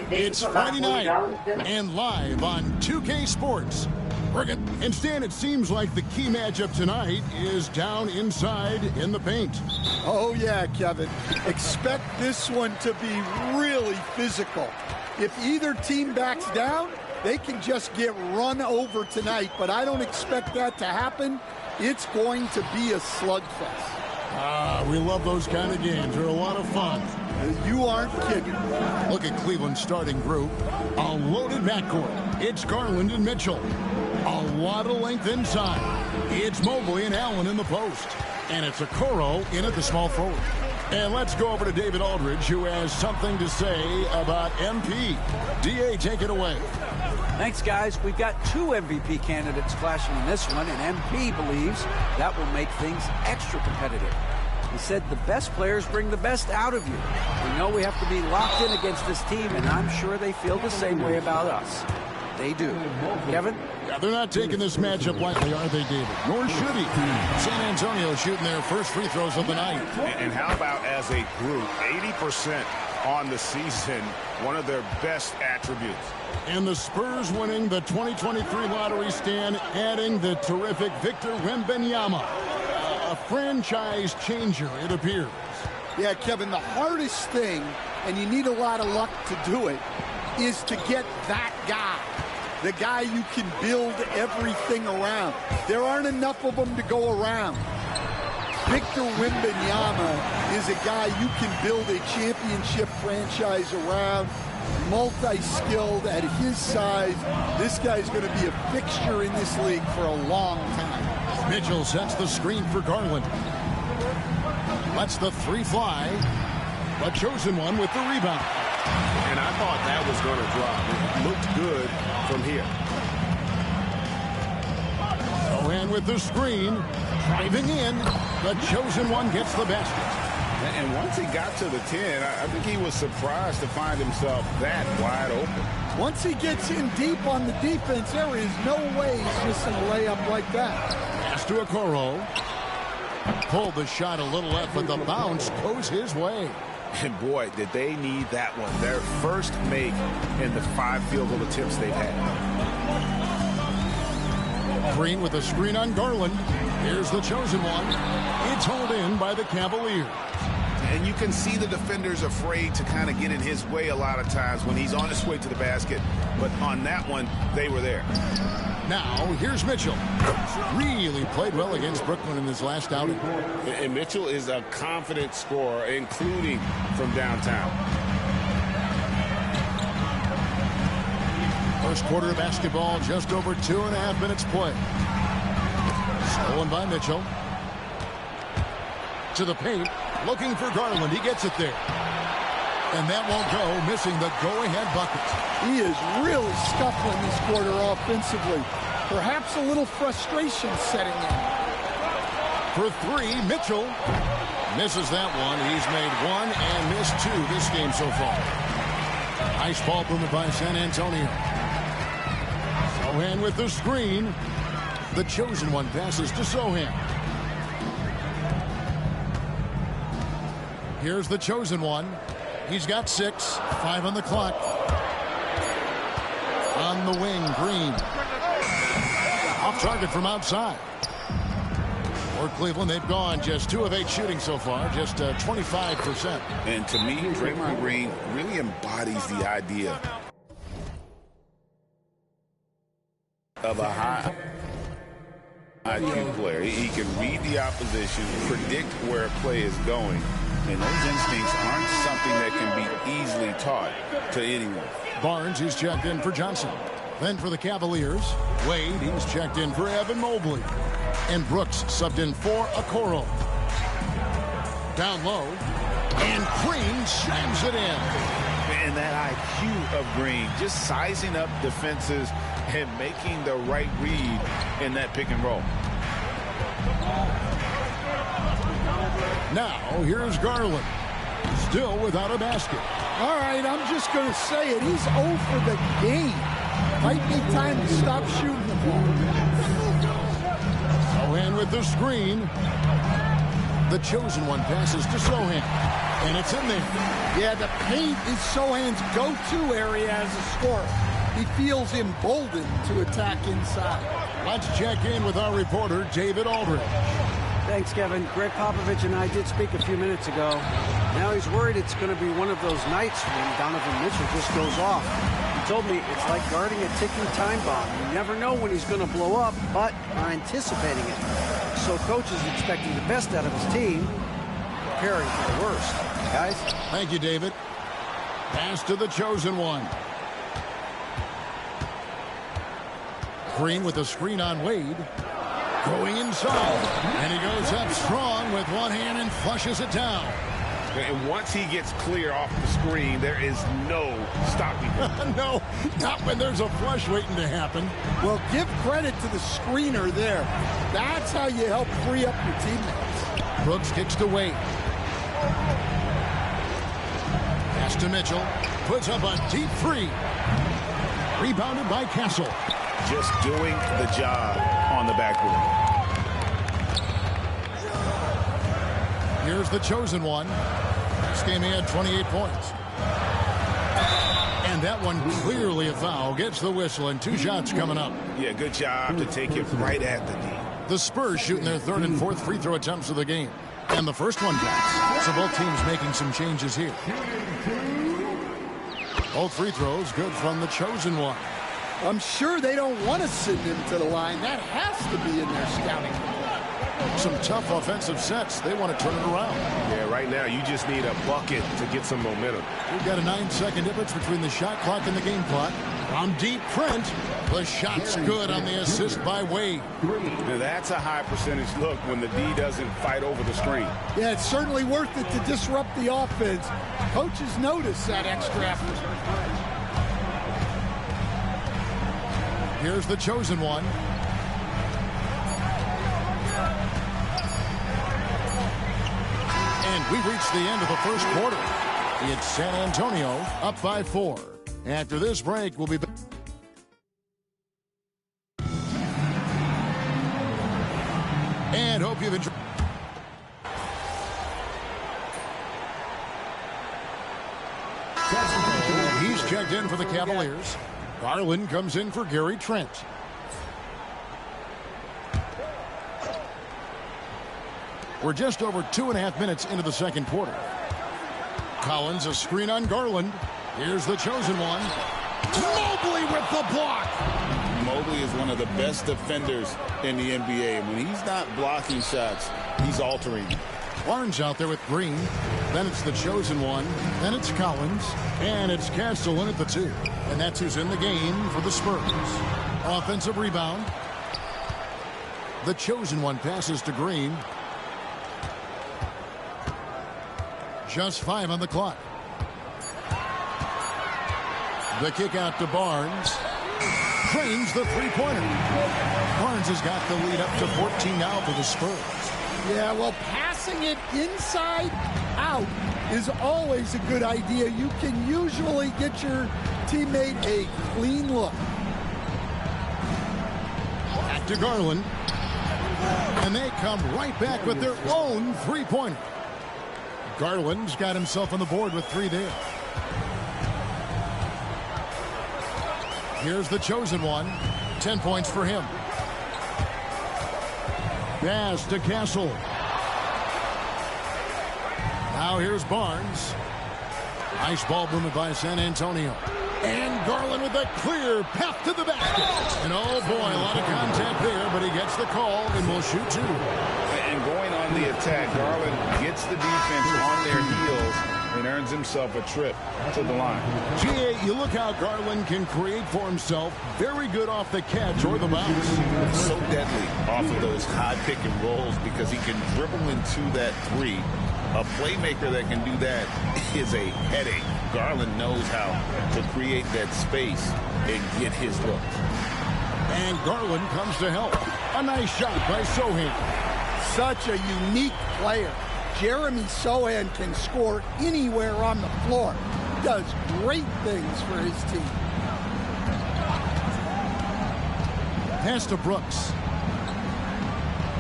It's Friday night and live on 2K Sports. And Stan, it seems like the key matchup tonight is down inside in the paint. Oh, yeah, Kevin. Expect this one to be really physical. If either team backs down, they can just get run over tonight, but I don't expect that to happen. It's going to be a slugfest. We love those kind of games. They're a lot of fun. You aren't kidding. Look at Cleveland's starting group. A loaded backcourt. It's Garland and Mitchell. A lot of length inside. It's Mobley and Allen in the post. And it's Okoro in at the small forward. And let's go over to David Aldridge, who has something to say about MP. DA, take it away. Thanks, guys. We've got two MVP candidates clashing in this one, and MP believes that will make things extra competitive. He said the best players bring the best out of you. We know we have to be locked in against this team, and I'm sure they feel the same way about us. They do. Kevin? Yeah, they're not taking this matchup lightly, are they, David? Nor should he. San Antonio shooting their first free throws of the night. And how about as a group, 80% on the season, one of their best attributes. And the Spurs winning the 2023 lottery, Stan, adding the terrific Victor Wembanyama. A franchise changer, it appears. Yeah, Kevin, the hardest thing, and you need a lot of luck to do it, is to get that guy. The guy you can build everything around. There aren't enough of them to go around. Victor Wembanyama is a guy you can build a championship franchise around. Multi-skilled at his size. This guy's going to be a fixture in this league for a long time. Mitchell sets the screen for Garland. Lets the three fly. The chosen one with the rebound. And I thought that was going to drop. It looked good from here. Owen with the screen. Driving in. The chosen one gets the basket. And once he got to the 10, I think he was surprised to find himself that wide open. Once he gets in deep on the defense, there is no way he's missing a layup like that. Pass to Okoro. Pulled the shot a little left, but the bounce goes his way. And boy, did they need that one. Their first make in the 5 field goal attempts they've had. Green with a screen on Garland. Here's the chosen one. It's hauled in by the Cavaliers. And you can see the defenders afraid to kind of get in his way a lot of times when he's on his way to the basket. But on that one, they were there. Now, here's Mitchell. Really played well against Brooklyn in his last outing. And Mitchell is a confident scorer, including from downtown. First quarter of basketball, just over 2.5 minutes play. Stolen by Mitchell. To the paint, looking for Garland. He gets it there. And that won't go, missing the go-ahead bucket. He is really scuffling this quarter offensively. Perhaps a little frustration setting in. For three, Mitchell misses that one. He's made one and missed two this game so far. Nice ball movement by San Antonio. Sohan with the screen. The chosen one passes to Sohan. Here's the chosen one. He's got 6, 5 on the clock. On the wing, Green. Off target from outside. For Cleveland, they've gone just 2 of 8 shooting so far, just 25%. And to me, Draymond Green really embodies the idea of a high IQ player. He can read the opposition, predict where a play is going, and those instincts aren't something that can be easily taught to anyone. Barnes is checked in for Johnson. Then for the Cavaliers, Wade, he's checked in for Evan Mobley. And Brooks subbed in for Okoro. Down low, and Green slams it in. And that IQ of Green, just sizing up defenses and making the right read in that pick and roll. Now, here's Garland. Still without a basket. All right, I'm just going to say it. He's 0 for the game. Might be time to stop shooting the ball. Sohan with the screen. The chosen one passes to Sohan. And it's in there. Yeah, the paint is Sohan's go-to area as a scorer. He feels emboldened to attack inside. Let's check in with our reporter, David Aldridge. Thanks, Kevin. Greg Popovich and I did speak a few minutes ago. Now he's worried it's going to be one of those nights when Donovan Mitchell just goes off. He told me it's like guarding a ticking time bomb. You never know when he's going to blow up, but are anticipating it. So coach is expecting the best out of his team, preparing for the worst. Guys? Thank you, David. Pass to the chosen one. Green with a screen on Wade. Going inside. And he goes up strong with one hand and flushes it down. And once he gets clear off the screen, there is no stopping him. No, not when there's a flush waiting to happen. Well, give credit to the screener there. That's how you help free up your teammates. Brooks kicks to Wade. Pass to Mitchell. Puts up a deep three. Rebounded by Castle. Just doing the job on the backboard. Here's the chosen one. This game he had 28 points. And that one clearly a foul. Gets the whistle and 2 shots coming up. Yeah, good job to take it right at the D. The Spurs shooting their 3rd and 4th free throw attempts of the game. And the first one counts. So both teams making some changes here. Both free throws good from the chosen one. I'm sure they don't want to send him to the line. That has to be in their scouting. Some tough offensive sets. They want to turn it around. Yeah, right now you just need a bucket to get some momentum. We've got a 9-second difference between the shot clock and the game clock. From deep, Trent. The shot's good on the assist by Wade. Now that's a high percentage look when the D doesn't fight over the screen. Yeah, it's certainly worth it to disrupt the offense. Coaches notice that extra effort. Here's the chosen one. And we've reached the end of the first quarter. It's San Antonio up by 4. After this break, we'll be back. And hope you've enjoyed. He's checked in for the Cavaliers. Garland comes in for Gary Trent. We're just over 2.5 minutes into the second quarter. Collins, a screen on Garland. Here's the chosen one. Mobley with the block. Mobley is one of the best defenders in the NBA. When he's not blocking shots, he's altering. Barnes out there with Green. Then it's the chosen one. Then it's Collins. And it's Castle in at the 2. And that's who's in the game for the Spurs. Offensive rebound. The chosen one passes to Green. Just 5 on the clock. The kick out to Barnes. Trains the three-pointer. Barnes has got the lead up to 14 now for the Spurs. Yeah, well, passing it inside out is always a good idea. You can usually get your teammate a clean look. Back to Garland. And they come right back with their own three-pointer. Garland's got himself on the board with 3 there. Here's the chosen one. 10 points for him. Pass to Castle. Now here's Barnes. Nice ball movement by San Antonio. And Garland with a clear path to the basket. And oh boy, a lot of contact there, but he gets the call and will shoot 2. And going on the attack, Garland gets the defense on their heels and earns himself a trip to the line. GA, you look how Garland can create for himself. Very good off the catch or the bounce. So deadly off of those high pick and rolls because he can dribble into that 3. A playmaker that can do that is a headache. Garland knows how to create that space and get his look. And Garland comes to help. A nice shot by Sohan. Such a unique player. Jeremy Sohan can score anywhere on the floor. Does great things for his team. Pass to Brooks.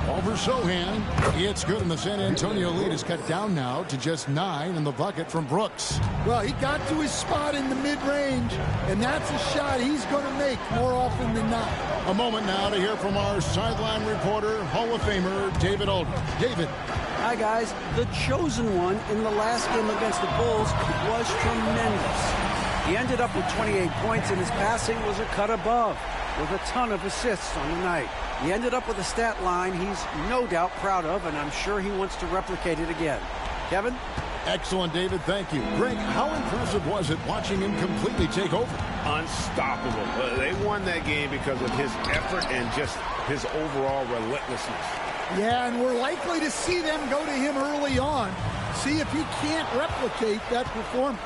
Over Sohan. It's good, and the San Antonio lead is cut down now to just 9 in the bucket from Brooks. Well, he got to his spot in the mid-range, and that's a shot he's going to make more often than not. A moment now to hear from our sideline reporter, Hall of Famer David Aldridge. David. Hi, guys. The chosen one in the last game against the Bulls was tremendous. He ended up with 28 points, and his passing was a cut above, with a ton of assists on the night. He ended up with a stat line he's no doubt proud of, and I'm sure he wants to replicate it again. Kevin? Excellent, David. Thank you. Greg, how impressive was it watching him completely take over? Unstoppable. They won that game because of his effort and just his overall relentlessness. Yeah, and we're likely to see them go to him early on. See if he can't replicate that performance.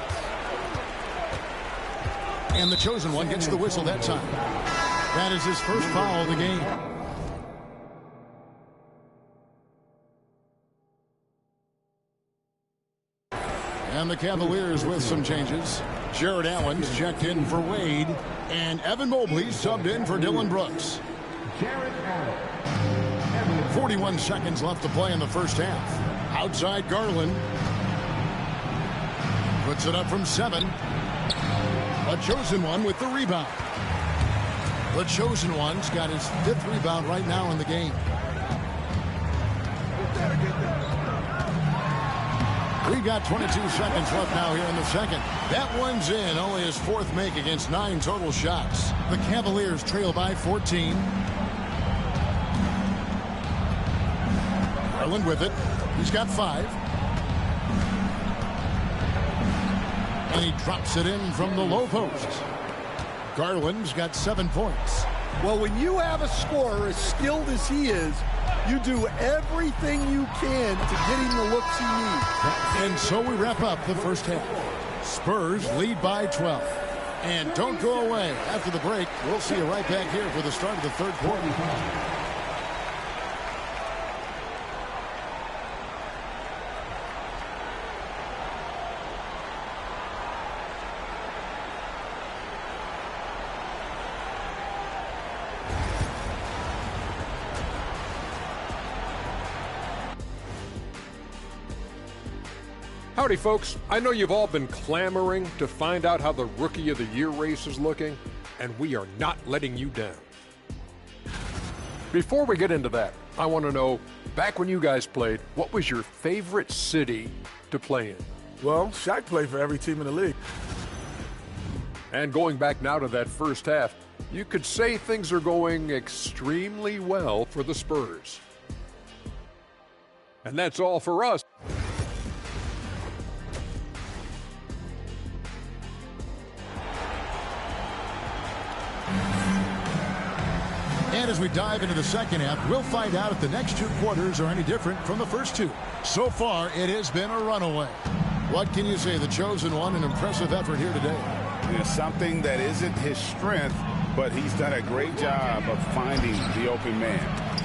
And the chosen one gets the whistle that time. That is his first foul of the game. And the Cavaliers with some changes. Jared Allen's checked in for Wade, and Evan Mobley subbed in for Dylan Brooks. 41 seconds left to play in the first half. Outside Garland. Puts it up from 7. A chosen one with the rebound. The chosen one's got his 5th rebound right now in the game. We got 22 seconds left now here in the second. That one's in, only his 4th make against 9 total shots. The Cavaliers trail by 14. Garland with it. He's got 5. And he drops it in from the low post. Garland's got 7 points. Well, when you have a scorer as skilled as he is, you do everything you can to get him the looks he needs. And so we wrap up the first half. Spurs lead by 12. And don't go away. After the break, we'll see you right back here for the start of the third quarter. Howdy, folks. I know you've all been clamoring to find out how the Rookie of the Year race is looking, and we are not letting you down. Before we get into that, I want to know, back when you guys played, what was your favorite city to play in? Well, Shaq played for every team in the league. And going back now to that first half, you could say things are going extremely well for the Spurs. And that's all for us. And as we dive into the second half, we'll find out if the next 2 quarters are any different from the first 2. So far, it has been a runaway. What can you say? The chosen one, an impressive effort here today. It's something that isn't his strength, but he's done a great job of finding the open man.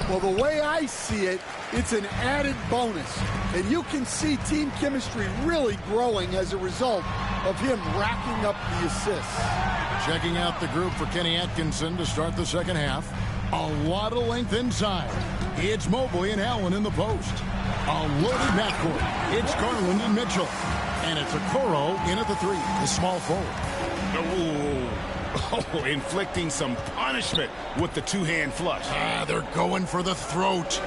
Well, the way I see it, it's an added bonus. And you can see team chemistry really growing as a result of him racking up the assists. Checking out the group for Kenny Atkinson to start the second half. A lot of length inside. It's Mobley and Allen in the post. A loaded backcourt. It's Garland and Mitchell. And it's Okoro in at the 3, the small forward. Oh, inflicting some punishment with the 2-hand flush. They're going for the throat.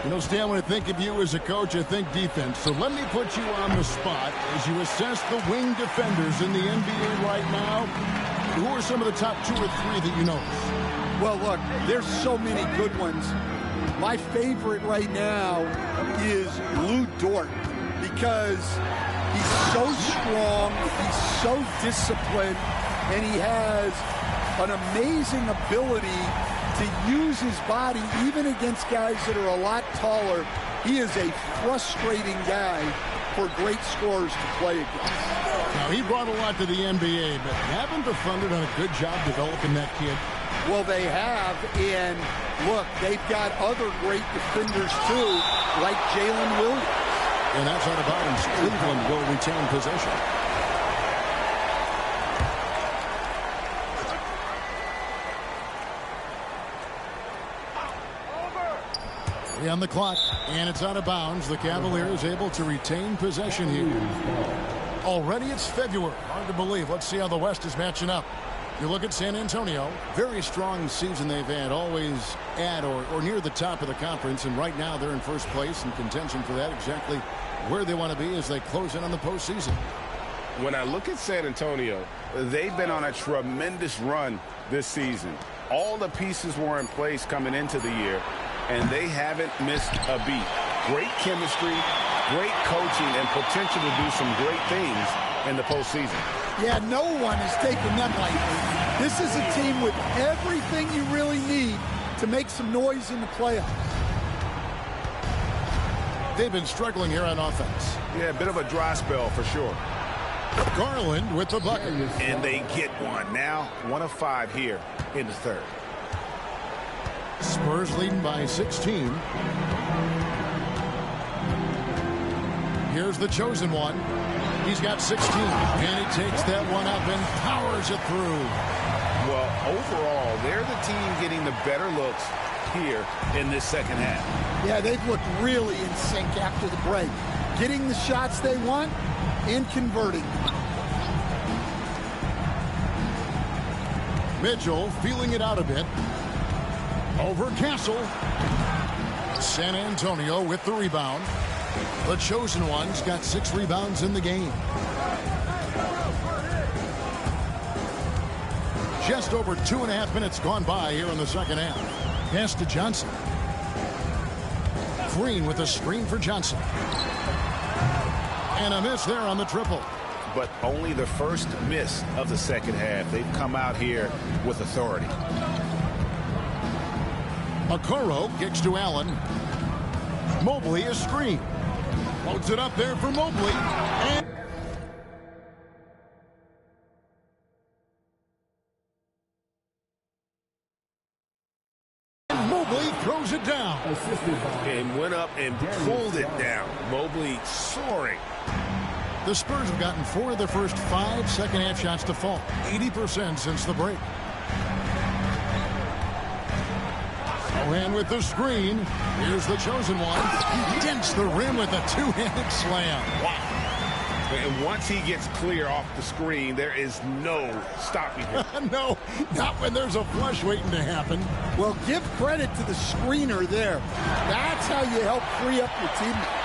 You know, Stan, when I think of you as a coach, I think defense. So let me put you on the spot as you assess the wing defenders in the NBA right now. Who are some of the top 2 or 3 that you know? Well, look, there's so many good ones. My favorite right now is Lou Dort because he's so strong, he's so disciplined, and he has an amazing ability to use his body even against guys that are a lot taller. He is a frustrating guy for great scorers to play against. Now, he brought a lot to the NBA, but haven't the Thunder done a good job developing that kid? Well, they have, and look, they've got other great defenders too, like Jalen Williams. And that's out of bounds. Cleveland will retain possession. 3 on the clock, and it's out of bounds. The Cavaliers able to retain possession here. Already it's February. Hard to believe. Let's see how the West is matching up. You look at San Antonio, very strong season they've had, always at or near the top of the conference, and right now they're in first place in contention for that, exactly where they want to be as they close in on the postseason. When I look at San Antonio, they've been on a tremendous run this season. All the pieces were in place coming into the year, and they haven't missed a beat. Great chemistry, great coaching, and potential to do some great things in the postseason. Yeah, no one is taking them lightly. This is a team with everything you really need to make some noise in the playoffs. They've been struggling here on offense. Yeah, a bit of a dry spell for sure. Garland with the bucket. And they get one. Now 1 of 5 here in the third. Spurs leading by 16. Here's the chosen one. He's got 16, and he takes that one up and powers it through. Well, overall, they're the team getting the better looks here in this second half. Yeah, they've looked really in sync after the break. Getting the shots they want and converting. Mitchell feeling it out a bit. Over Castle. San Antonio with the rebound. The chosen one's got 6 rebounds in the game. Just over 2.5 minutes gone by here in the second half. Pass to Johnson. Green with a screen for Johnson. And a miss there on the triple. But only the first miss of the second half. They've come out here with authority. Okoro kicks to Allen. Mobley is screen. Loads it up there for Mobley. And Mobley throws it down. And went up and pulled it down. Mobley soaring. The Spurs have gotten 4 of their first 5 second-half shots to fall. 80% since the break. And with the screen, here's the chosen one. He dents the rim with a 2-handed slam. Wow. And once he gets clear off the screen, there is no stopping him. No, not when there's a flush waiting to happen. Well, give credit to the screener there. That's how you help free up your teammates.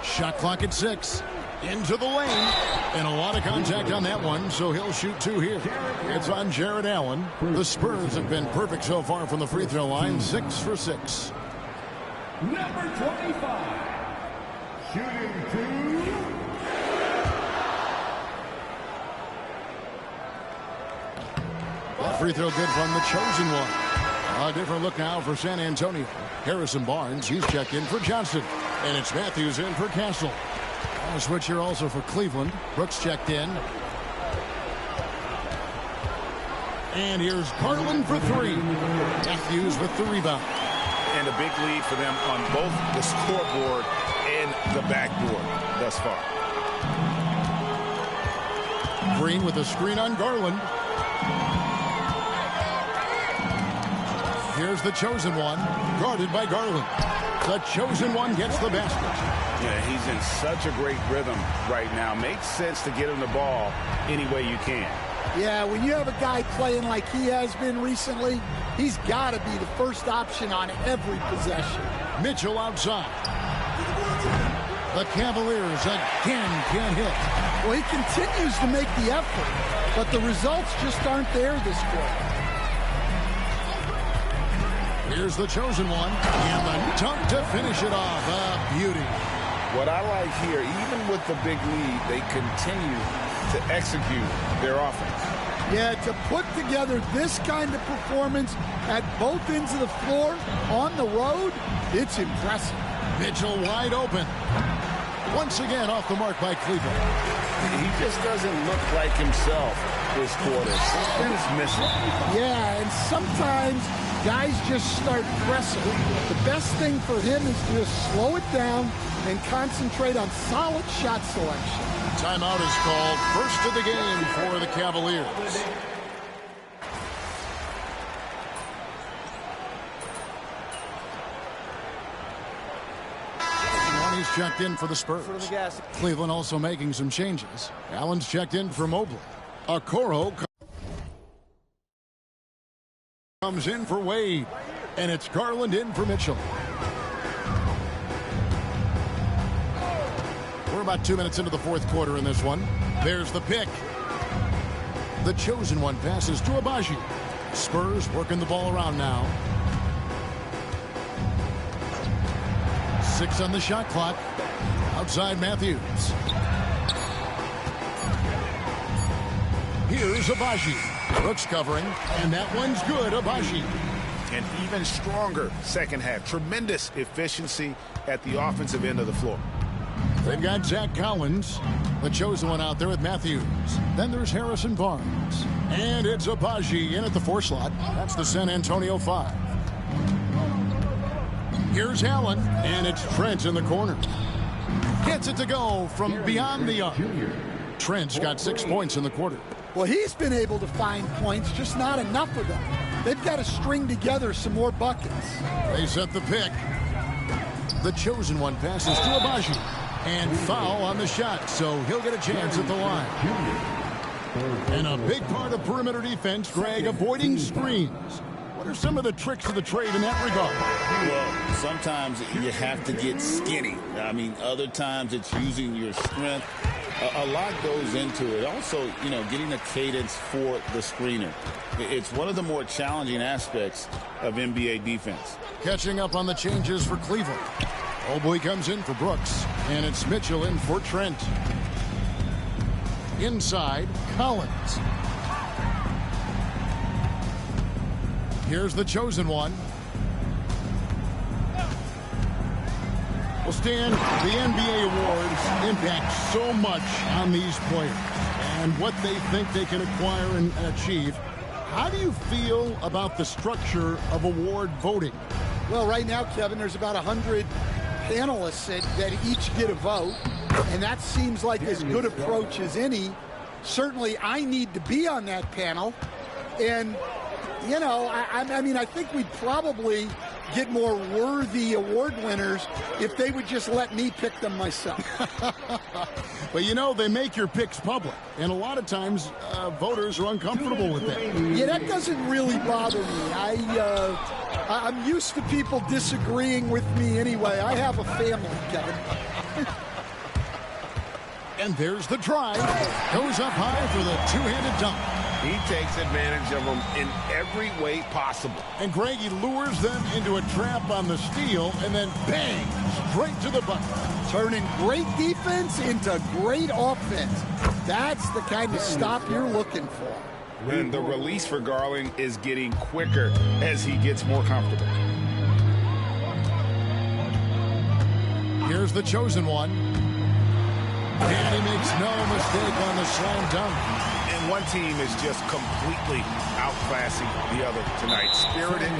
Shot clock at 6. Into the lane. And a lot of contact on that one, so he'll shoot 2 here. It's on Jared Allen. The Spurs have been perfect so far from the free throw line. 6 for 6. Number 25. Shooting 2. That free throw good from the chosen one. A different look now for San Antonio. Harrison Barnes, he's checked in for Johnson. And it's Matthews in for Castle. A switch here also for Cleveland. Brooks checked in. And here's Garland for 3. Matthews with the rebound. And a big lead for them on both the scoreboard and the backboard thus far. Green with a screen on Garland. Here's the chosen one, guarded by Garland. The chosen one gets the basket. Yeah, he's in such a great rhythm right now. Makes sense to get him the ball any way you can. Yeah, when you have a guy playing like he has been recently, he's got to be the first option on every possession. Mitchell outside. The Cavaliers again can't hit. Well, he continues to make the effort, but the results just aren't there this quarter. Here's the chosen one, and the dunk to finish it off. A beauty. What I like here, even with the big lead, they continue to execute their offense. Yeah, to put together this kind of performance at both ends of the floor on the road, it's impressive. Mitchell wide open. Once again off the mark by Cleveland. He just doesn't look like himself this quarter. Something's missing. Yeah, and sometimes guys just start pressing. The best thing for him is to just slow it down and concentrate on solid shot selection. Timeout is called. First of the game for the Cavaliers. He's checked in for the Spurs. Cleveland also making some changes. Allen's checked in for Mobley. Okoro comes in for Wade. And it's Garland in for Mitchell. We're about 2 minutes into the fourth quarter in this one. There's the pick. The chosen one passes to Abaji. Spurs working the ball around now. 6 on the shot clock. Outside Matthews. Here's Abaji. Brooks covering, and that one's good. Abaji. An even stronger second half. Tremendous efficiency at the offensive end of the floor. They've got Zach Collins, the chosen one, out there with Matthews. Then there's Harrison Barnes. And it's Abaji in at the 4 slot. That's the San Antonio 5. Here's Allen, and it's Trent in the corner. Gets it to go from beyond the arc. Trent's got 6 points in the quarter. Well, he's been able to find points, just not enough of them. They've got to string together some more buckets. They set the pick. The chosen one passes to Abaji. And foul on the shot, so he'll get a chance at the line. And a big part of perimeter defense, Greg, avoiding screens. What are some of the tricks of the trade in that regard? Well, sometimes you have to get skinny. I mean, other times it's using your strength. A lot goes into it. Also, getting a cadence for the screener. It's one of the more challenging aspects of NBA defense. Catching up on the changes for Cleveland. Mobley comes in for Brooks, and it's Mitchell in for Trent. Inside, Collins. Here's the chosen one. Well, Stan, the NBA awards impact so much on these players and what they think they can acquire and achieve. How do you feel about the structure of award voting? Well, right now, Kevin, there's about 100 panelists that each get a vote, and that seems like as good approach as any. Certainly, I need to be on that panel, and I think we'd probably get more worthy award winners if they would just let me pick them myself. But they make your picks public, and a lot of times voters are uncomfortable with that. Yeah, that doesn't really bother me. I'm used to people disagreeing with me anyway. I have a family, Kevin. And there's the drive. Goes up high for the two-handed dunk. He takes advantage of them in every way possible. And Greg, he lures them into a trap on the steal, and then bang, straight to the bucket. Turning great defense into great offense. That's the kind of stop you're looking for. And the release for Garland is getting quicker as he gets more comfortable. Here's the chosen one. And he makes no mistake on the slam dunk. And one team is just completely outclassing the other tonight. Spirited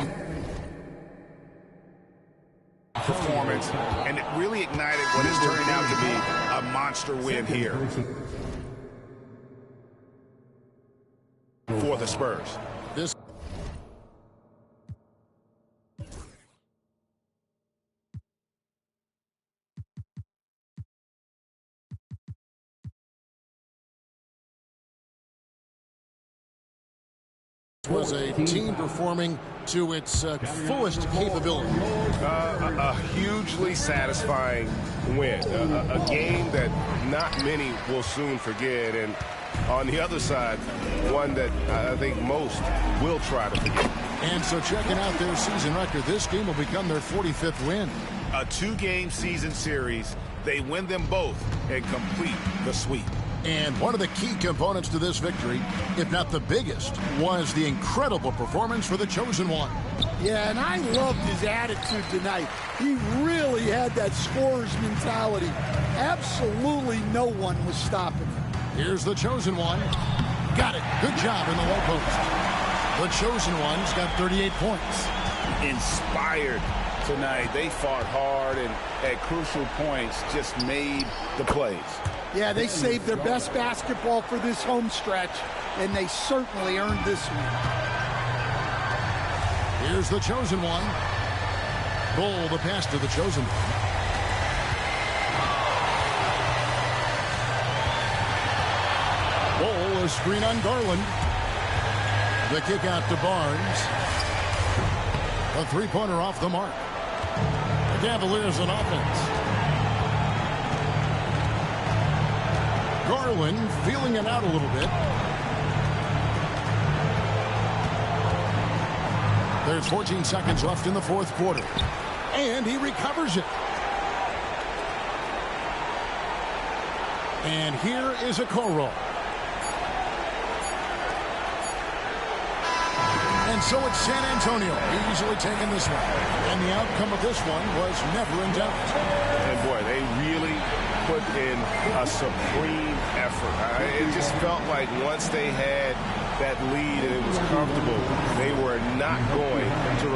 performance, and it really ignited what is turning out to be a monster win here for the Spurs. This was a team performing to its fullest capability. A hugely satisfying win. A game that not many will soon forget. And on the other side, one that I think most will try to forget. And so checking out their season record, this game will become their 45th win. A 2-game season series They win them both and complete the sweep. And one of the key components to this victory, if not the biggest, was the incredible performance for the Chosen One. Yeah, and I loved his attitude tonight. He really had that scorer's mentality. Absolutely no one was stopping him. Here's the Chosen One. Got it. Good job in the low post. The Chosen One's got 38 points. Inspired tonight. They fought hard and at crucial points just made the plays. Yeah, they saved their best basketball for this home stretch, and they certainly earned this one. Here's the Chosen One. Bull the pass to the Chosen One. Bull a screen on Garland. The kick out to Barnes. A three-pointer off the mark. The Cavaliers on offense. Garland feeling it out a little bit. There's 14 seconds left in the fourth quarter. And he recovers it. And here is a Okoro. And so it's San Antonio easily taking this one. And the outcome of this one was never in doubt. And boy, they really put in a supreme effort. It just felt like once they had that lead and it was comfortable, they were not going to